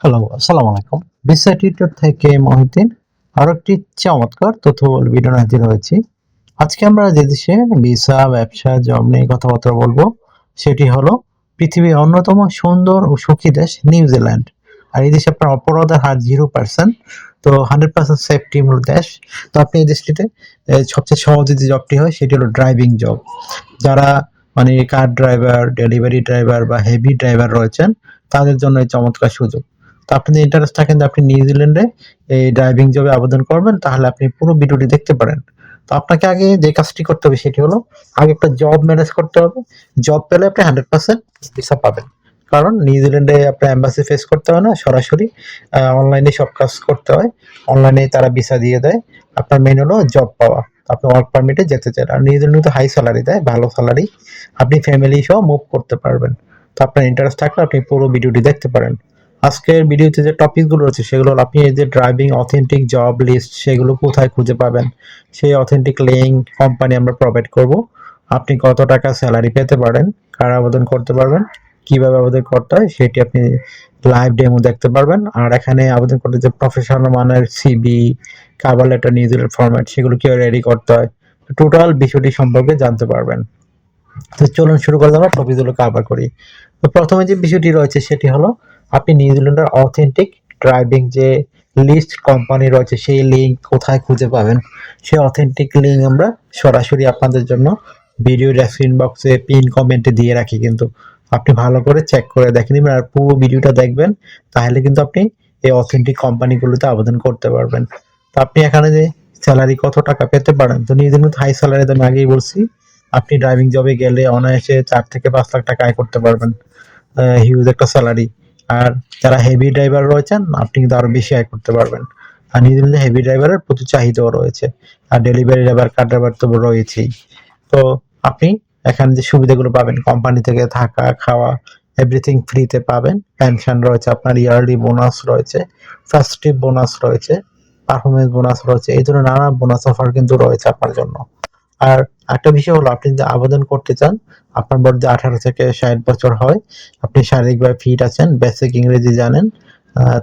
Hello, আসসালামু আলাইকুম। Visa tutor থেকে মহিউদ্দিন আরো একটি চমৎকার তথ্যবহুল ভিডিও নিয়ে হাজির হয়েছি। আজকে আমরা যে দেশে ভিসা, ব্যবসা, জব নিয়ে কথাবার্তা বলবো সেটি হলো পৃথিবীর অন্যতম সুন্দর ও সুখী দেশ নিউজিল্যান্ড। আর এই দেশে আপনার অপরাধের হার 0%, তো 100% সেফটি মূল দেশ। তো আপনি এই দেশটিতে সবচেয়ে সহজে যে জবটি হয় সেটি হলো ড্রাইভিং জব। যারা মানে কার ড্রাইভার, ডেলিভারি ড্রাইভার বা হেভি ড্রাইভার রয়েছেন তাদের জন্য এই চমৎকার সুযোগ। তো আপনি যদি ইন্টারেস্ট থাকেন যে আপনি নিউজিল্যান্ডে এই ড্রাইভিং জবে আবেদন করবেন, তাহলে আপনি পুরো ভিডিওটি দেখতে পারেন। তো আপনাকে আগে যে কাজটি করতে হবে সেটি হলো আগে একটা জব ম্যানেজ করতে হবে। জব পেলে আপনি 100% ভিসা পাবেন। কারণ নিউজিল্যান্ডে আপনার এম্বাসি ফেস করতে হয় না, সরাসরি অনলাইনে সব কাজ করতে হয়। অনলাইনে তারা ভিসা দিয়ে দেয়। আপনার মেন হলো জব পাওয়া। আপনি ওয়ার্ক পারমিটে যেতে চান। আর নিউজিল্যান্ডে তো হাই স্যালারি দেয়, ভালো স্যালারি। আপনি ফ্যামিলি সহ মুভ করতে পারবেন। তো আপনার ইন্টারেস্ট থাকলে আপনি পুরো ভিডিওটি দেখতে পারেন। আজকের ভিডিওতে যে টপিকগুলো রয়েছে সেগুলো হলো আপনি এই যে ড্রাইভিং অথেন্টিক জব লিস্ট সেগুলো কোথায় খুঁজে পাবেন, সেই অথেন্টিক লিঙ্ক কোম্পানি আমরা প্রোভাইড করব। আপনি কত টাকা স্যালারি পেতে পারেন, কারা আবেদন করতে পারবেন, কিভাবে আবেদন করতে হয় সেটি আপনি লাইভ ডেমো দেখতে পারবেন। আর এখানে আবেদন করতে যে প্রফেশনাল মানের CV, cover letter, New Zealand format সেগুলো কিভাবে রেডি করতে হয়, টোটাল বিষয়টি সম্পর্কে জানতে পারবেন। তো চলুন শুরু করে আমরা টপিকগুলো কভার করি। তো প্রথমে যে বিষয়টি রয়েছে সেটি হলো আপনি নিউজিল্যান্ডের অথেন্টিক ড্রাইভিং যে লিস্ট কোম্পানি রয়েছে সেই লিঙ্ক কোথায় খুঁজে পাবেন। সেই অথেন্টিক লিঙ্ক আমরা সরাসরি আপনাদের জন্য ভিডিও ডেসক্রিপশন বক্সে পিন কমেন্টে দিয়ে রাখি, কিন্তু আপনি ভালো করে চেক করে দেখে নেবেন আর পুরো ভিডিওটা দেখবেন, তাহলে কিন্তু আপনি এই অথেন্টিক কোম্পানিগুলোতে আবেদন করতে পারবেন। তো আপনি এখানে যে স্যালারি কত টাকা পেতে পারেন, তো নিউজিল্যান্ড হাই স্যালারি আমি আগেই বলছি। আপনি ড্রাইভিং জবে গেলে অনায়াসে 4 থেকে 5 লাখ টাকা আয় করতে পারবেন, হিউজ একটা স্যালারি। আর যারা হেভি ড্রাইভার রয়েছেন আপনি কিন্তু আরো বেশি আয় করতে পারবেন। আর নিউজিল্যান্ডে হেভি ড্রাইভারের প্রচুর চাহিদাও রয়েছে। আর ডেলিভারি ড্রাইভার, কার ড্রাইভার তো রয়েছেই। তো আপনি এখানে যে সুবিধাগুলো পাবেন, কোম্পানি থেকে থাকা, খাওয়া, এভরিথিং ফ্রিতে পাবেন। পেনশন রয়েছে, আপনার ইয়ারলি বোনাস রয়েছে, ফেস্টিভ বোনাস রয়েছে, পারফরমেন্স বোনাস রয়েছে। এই ধরনের নানা বোনাস অফার কিন্তু রয়েছে আপনার জন্য। আর একটা বিষয় হলো আপনি যদি আবেদন করতে চান, আপনার বয়স যদি 18 থেকে 60 বছর হয়, আপনি শারীরিকভাবে ফিট আছেন, বেসিক ইংরেজি জানেন,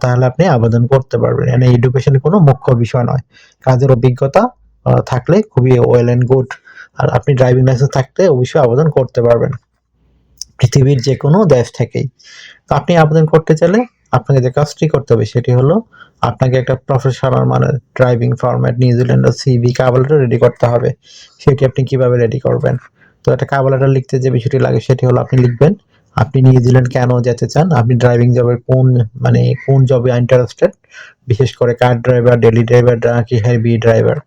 তাহলে আপনি আবেদন করতে পারবেন। এখানে এডুকেশন কোনো মুখ্য বিষয় নয়। কাজের অভিজ্ঞতা থাকলে খুবই ওয়েল এন্ড গুড। আর আপনি ড্রাইভিং লাইসেন্স থাকলে অবশ্যই আবেদন করতে পারবেন পৃথিবীর যে কোনো দেশ থেকেই। তো আপনি আবেদন করতে চাইলে আপনাকে যে কাজটি করতে হবে সেটি হলো আপনাকে একটা প্রফেশনাল মানের ড্রাইভিং ফরম্যাট নিউজিল্যান্ডের সিভি কভার লেটার রেডি করতে হবে। সেটি আপনি কিভাবে রেডি করবেন? তো একটা কভার লেটার লিখতে যে বিষয়টি লাগে সেটি হলো আপনি লিখবেন আপনি নিউজিল্যান্ড কেন যেতে চান, আপনি ড্রাইভিং জবের কোন জবে ইন্টারেস্টেড, বিশেষ করে কার ড্রাইভার, ডেলি ড্রাইভার নাকি হেভি ড্রাইভার,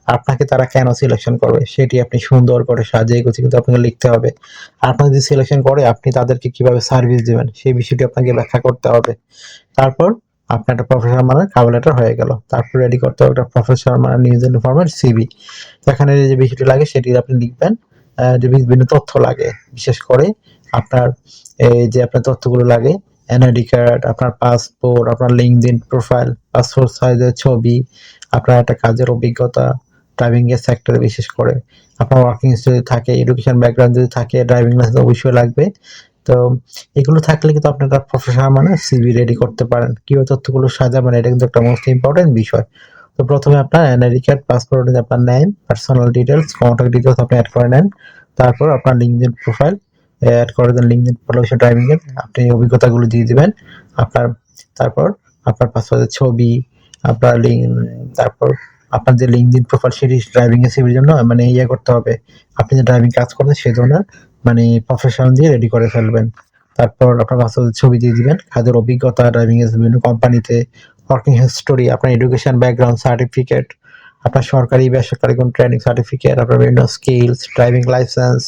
আপনাকে তারা কেন সিলেকশন করবে সেটি আপনি সুন্দর করে সাজিয়ে গুছিয়ে কিন্তু আপনাকে লিখতে হবে। আপনাকে যদি সিলেকশন করে আপনি তাদেরকে কিভাবে সার্ভিস দিবেন সেই বিষয়টি আপনাকে ব্যাখ্যা করতে হবে। তারপর আপনার একটা প্রফেশনাল মানের কভার লেটার হয়ে গেল। তারপর রেডি করতে হবে একটা প্রফেশনাল মানের নিউজিল্যান্ড ফরম্যাট সিভি। এখানে যে বিষয়টি লাগে সেটি আপনি লিখবেন। যে বিভিন্ন তথ্য লাগে, বিশেষ করে আপনার এই যে আপনার তথ্যগুলো লাগে, এনআইডি কার্ড, আপনার পাসপোর্ট, আপনার লিঙ্কডইন প্রোফাইল, পাসপোর্ট সাইজের ছবি, আপনার একটা কাজের অভিজ্ঞতা ড্রাইভিং এর সেক্টরে, বিশেষ করে আপনার ওয়ার্কিং হিস্টরি থাকে, এডুকেশন ব্যাকগ্রাউন্ড যদি থাকে, ড্রাইভিং লাইসেন্স অবশ্যই লাগবে। তো এগুলো থাকলে কিন্তু আপনি একটা প্রফেশনাল মানে সিভি রেডি করতে পারেন। কিভাবে তথ্যগুলো সাজাবেন এটা কিন্তু একটা মোস্ট ইম্পর্টেন্ট বিষয়। তো প্রথমে আপনার এনআইডি কার্ড, পাসপোর্ট, আপনার name, personal details, contact details আপনি অ্যাড করে নেন। তারপর আপনার লিঙ্কডইন প্রোফাইল অ্যাড করে দেন, লিঙ্কডইন প্রোফাইল ড্রাইভিং এর আপনি অভিজ্ঞতাগুলো দিয়ে দিবেন আপনার। তারপর আপনার পাসপোর্টের ছবি, আপনার তারপর আপনার যে লিঙ্কডইন প্রোফাইল সেটি ড্রাইভিং এর সিভির জন্য মানে করতে হবে। আপনি যে ড্রাইভিং কাজ করেন সেই ধরনের প্রফেশনাল দিয়ে রেডি করে ফেলবেন। তারপর আপনার পাসপোর্টের ছবি দিয়ে দিবেন, কাজের অভিজ্ঞতা, ড্রাইভিং এর বিভিন্ন কোম্পানিতে, ওয়ার্কিং হিস্টোরি, আপনার এডুকেশন ব্যাকগ্রাউন্ড সার্টিফিকেট, আপনার সরকারি বেসরকারি কোন ট্রেনিং সার্টিফিকেট, আপনার বিভিন্ন স্কিলস, ড্রাইভিং লাইসেন্স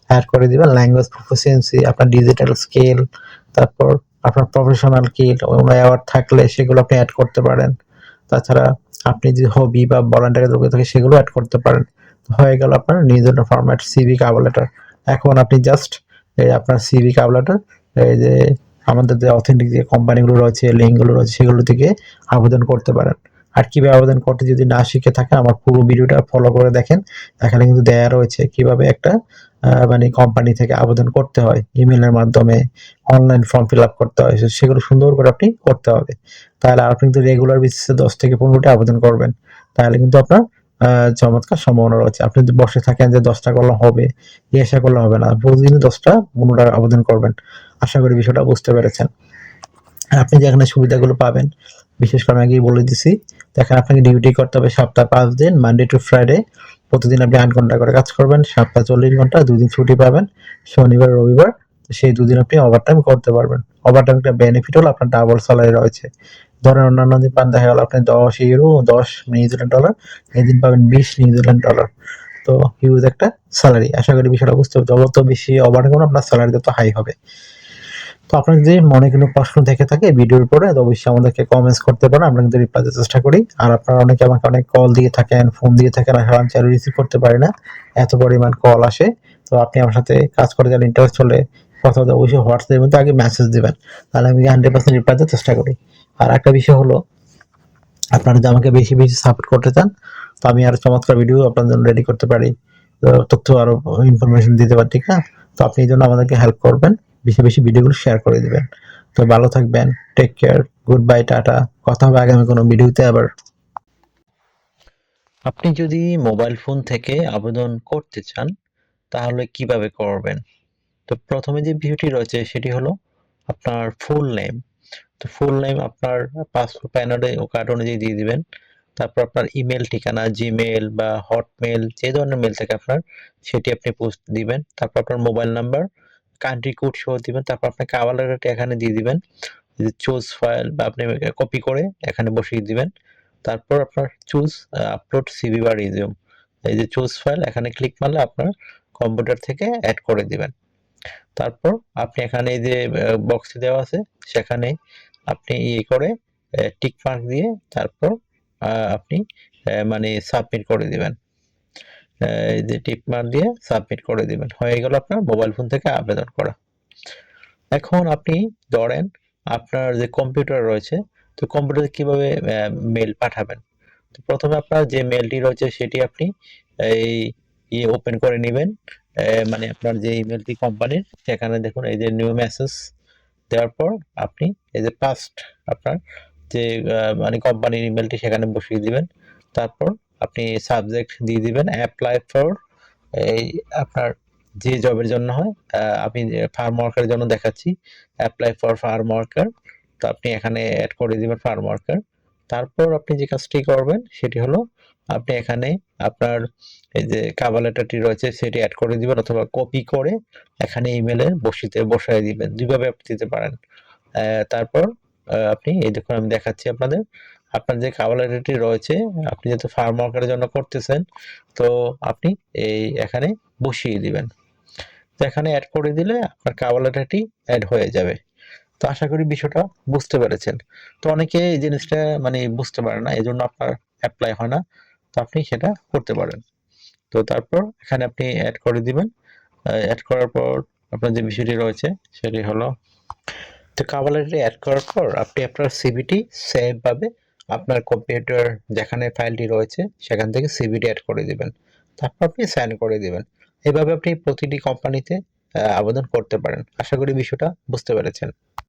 অ্যাড করে দিবেন, ল্যাঙ্গুয়েজ প্রফিসিয়েন্সি, আপনার ডিজিটাল স্কিল, তারপর আপনার প্রফেশনাল স্কিল অ্যাওয়ার্ড থাকলে সেগুলো আপনি অ্যাড করতে পারেন। তাছাড়া আপনি যদি হবি বা ভলান্টিয়ার যোগ্য থাকে সেগুলো অ্যাড করতে পারেন। হয়ে গেল আপনার নিজের ফরম্যাট সিভি কভার লেটার। এখন আপনি জাস্ট আপনার সিভি কভার লেটার এই যে আমাদের যে অথেন্টিক যে কোম্পানিগুলো রয়েছে, লিঙ্কগুলো রয়েছে সেগুলো থেকে আবেদন করতে পারেন। আর কিভাবে আবেদন করতে যদি না শিখে থাকেন আমার পুরো ভিডিওটা ফলো করে দেখেন, এখানে কিন্তু দেয়া রয়েছে কিভাবে একটা মানে কোম্পানি থেকে আবেদন করতে হয়, ইমেলের মাধ্যমে অনলাইন ফর্ম ফিল আপ করতে হয়, সেগুলো সুন্দর করে আপনি করতে হবে। তাহলে আপনি কিন্তু রেগুলার বেসিসে 10 থেকে 15টা আবেদন করবেন, তাহলে কিন্তু আপনার চমৎকার সম্ভাবনা রয়েছে। আপনি যদি বসে থাকেন যে 10টা করলে হবে, এই আশা করলে হবে না, প্রতিদিন 10টা 15টা আবেদন করবেন। আশা করি বিষয়টা বুঝতে পেরেছেন। আপনি যেখানে সুবিধাগুলো পাবেন, বিশেষ করে আমি আগেই বলে দিছি, দেখেন আপনাকে ডিউটি করতে হবে সপ্তাহে 5 দিন, মানডে টু ফ্রাইডে। প্রতিদিন আপনি 8 ঘন্টা করে কাজ করবেন, সপ্তাহে 40 ঘন্টা, 2 দিন ছুটি পাবেন, শনিবার রবিবার। সেই 2 দিন আপনি ওভারটাইম করতে পারবেন। ওভারটাইম একটা বেনিফিট হলো আপনার ডাবল স্যালারি রয়েছে। ধরেন অন্যান্য দিন পান দেখা গেল আপনি 10 ইউরো, 10 নিউজিল্যান্ড ডলার, এদিন পাবেন 20 নিউজিল্যান্ড ডলার। তো হিউজ একটা স্যালারি। আশা করি বিষয়টা বুঝতে হবে। যত বেশি ওভারটাইম আপনার স্যালারি তত হাই হবে। তো আপনার যদি মনে কোনো প্রশ্ন থেকে থাকে ভিডিওর উপরে, তো অবশ্যই আমাদেরকে কমেন্টস করতে পারেন, আমরা কিন্তু রিপ্লাই দিতে চেষ্টা করি। আর আপনারা অনেকে আমাকে অনেক কল দিয়ে থাকেন, ফোন দিয়ে থাকেন, আসলে আমি চাইলে রিসিভ করতে পারি না, এত পরিমাণ কল আসে। তো আপনি আমার সাথে কাজ করে যারা ইন্টারেস্ট হলে কথা বলতে অবশ্যই হোয়াটসঅ্যাপের মধ্যে আগে মেসেজ দিবেন, তাহলে আমি 100% রিপ্লাই দিতে চেষ্টা করি। আর একটা বিষয় হলো, আপনারা যদি আমাকে বেশি বেশি সাপোর্ট করতে চান, তো আমি আরো চমৎকার ভিডিও আপনার জন্য রেডি করতে পারি, তথ্য আরো ইনফরমেশন দিতে পারি, ঠিক না? তো আপনি এই জন্য আমাদেরকে হেল্প করবেন, বেশি বেশি ভিডিওগুলো শেয়ার করে দিবেন। তো ভালো থাকবেন, টেক কেয়ার, গুড বাই, টাটা। কথা হবে আগামী কোনো ভিডিওতে আবার। আপনি যদি মোবাইল ফোন থেকে আবেদন করতে চান, তাহলে কিভাবে করবেন? তো প্রথমে যে বিষয়টি রয়েছে সেটি হলো আপনার ফুল নেম। তো ফুল নেম আপনার পাসপোর্ট প্যান কার্ড অনুযায়ী দিয়ে দিবেন। তারপর আপনার ইমেল ঠিকানা, জিমেল বা হটমেল, যে ধরনের মেল থাকে আপনার, সেটি আপনি পোস্ট দিবেন। তারপর আপনার মোবাইল নাম্বার, কান্ট্রি কোড সহ দিবেন। তারপর আপনার কাভার লেটারটি এখানে দিয়ে দিবেন, চুজ ফাইল বা আপনি কপি করে এখানে বসিয়ে দিবেন। তারপর আপনার চুজ আপলোড সিভি বা রিজিউম, এই যে চুজ ফাইল এখানে ক্লিক মারলে আপনার কম্পিউটার থেকে অ্যাড করে দিবেন। তারপর আপনি এখানে এই যে বক্স দেওয়া আছে, সেখানে আপনি ইয়ে করে টিক মার্ক দিয়ে তারপর আপনি মানে সাবমিট করে দিবেন। এই যে টিক মার্ক দিয়ে সাবমিট করে দিবেন, হয়ে গেল আপনার মোবাইল ফোন থেকে আবেদন করা। এখন আপনি ধরেন আপনার যে কম্পিউটার রয়েছে, তো কম্পিউটারে কিভাবে মেল পাঠাবেন? তো প্রথমে আপনার যে মেলটি রয়েছে সেটি আপনি এই ইয়ে ওপেন করে নেবেন, মানে আপনার যে ইমেলটি কোম্পানির, সেখানে দেখুন এই যে নিউ মেসেজ দেওয়ার পর আপনি এই যে পাস্ট আপনার যে মানে কোম্পানির ইমেলটি সেখানে বসিয়ে দিবেন। তারপর আপনি সাবজেক্ট দিয়ে দিবেন অ্যাপ্লাই ফর, এই আপনার যে জবের জন্য হয়, আমি ফার্ম ওয়ার্কারের জন্য দেখাচ্ছি, অ্যাপ্লাই ফর ফার্ম ওয়ার্কার। তো আপনি এখানে অ্যাড করে দিবেন ফার্ম ওয়ার্কার। তারপর আপনি যে কাজটি করবেন সেটি হলো, আপনি এখানে আপনার এই যে কভার লেটারটি রয়েছে সেটি অ্যাড করে দিবেন, অথবা কপি করে এখানে ইমেলে বসায় দিবেন, দুইভাবে আপনি দিতে পারেন। তারপর আপনি এই দেখুন আমি দেখাচ্ছি আপনাদের, আপনার যে কভার লেটারটি রয়েছে, আপনি যেহেতু ফার্ম ওয়ার্কারের জন্য করতেছেন, তো আপনি এই এখানে বসিয়ে দিবেন। তো এখানে অ্যাড করে দিলে আপনার কভার লেটারটি অ্যাড হয়ে যাবে। তো আশা করি বিষয়টা বুঝতে পেরেছেন। তো অনেকে এই জিনিসটা মানে বুঝতে পারে না, এজন্য আপনার অ্যাপ্লাই হয় না। তো আপনি সেটা করতে পারেন। তো তারপর এখানে আপনি অ্যাড করে দিবেন। অ্যাড করার পর আপনার যে বিষয়টি রয়েছে সেটি হলো, তো কভার লেটারে অ্যাড করার পর আপনি আপনার সিভিটি সেভ ভাবে আপনার কম্পিউটার যেখানে ফাইলটি রয়েছে সেখান থেকে সিভিটি অ্যাড করে দিবেন। তারপর আপনি সাইন করে দিবেন। এভাবে আপনি প্রতিটি কোম্পানিতে আবেদন করতে পারেন। আশা করি বিষয়টা বুঝতে পেরেছেন।